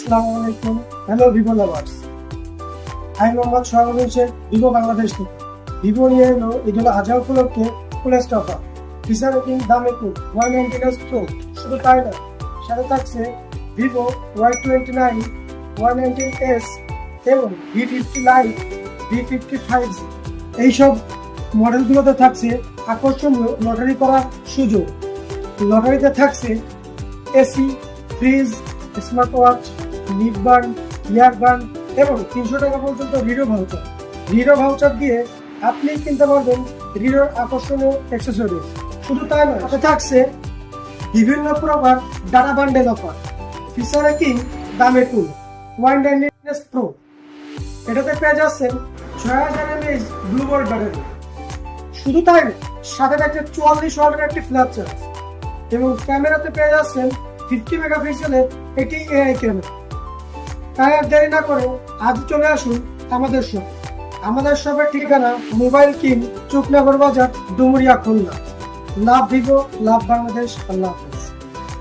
আসসালামু আলাইকুম। Hello Vivo lovers, আমি মোহাম্মদ সোহাগ হোসেন, ভিভো বাংলাদেশ থেকে। ভিভো নিয়ে এলো ঈদুল আজহা উপলক্ষে ফুলেস্ট অফার। ফিচার রেটিং দামে খুব 199 প্রো। শুধু তাই না, সাথে থাকছে ভিভো Y29, Y19s এবং V50 লাইট, V55 এইসব মডেলগুলোতে থাকছে আকর্ষণীয় লটারি করার সুযোগ। লটারিতে থাকছে এসি, ফ্রিজ, স্মার্ট ওয়াচ, লিপ বার্ন, ইয়ার বার্ন এবং 300 টাকা পর্যন্ত রিডো ভাউচার। রিডো ভাউচার দিয়ে আপনি কিনতে পারবেন রিডোর আকর্ষণীয় অ্যাক্সেসরিজ। শুধু তাই নয়, সাথে থাকছে বিভিন্ন প্রকার ডাটা বান্ডেল অফার। ফিচারে কি দামে টুল Y19s প্রো, এটাতে পেয়ে যাচ্ছেন 6000 mAh ব্লুবার্ড ব্যাটারি। শুধু তাই নয়, সাথে থাকছে 44 ওয়াটের একটি ফ্ল্যাশ চার্জ এবং ক্যামেরাতে পেয়ে যাচ্ছেন 50 মেগাপিক্সেলের একটি এআই ক্যামেরা। তাই আর দেরি না করে আজ চলে আসুন আমাদের শপ। আমাদের শপের ঠিকানা মোবাইল কিং, চুকনগর বাজার, ডুমুরিয়া, খুলনা। লাভ ভিভো, লাভ বাংলাদেশ। আল্লাহ হাফেজ।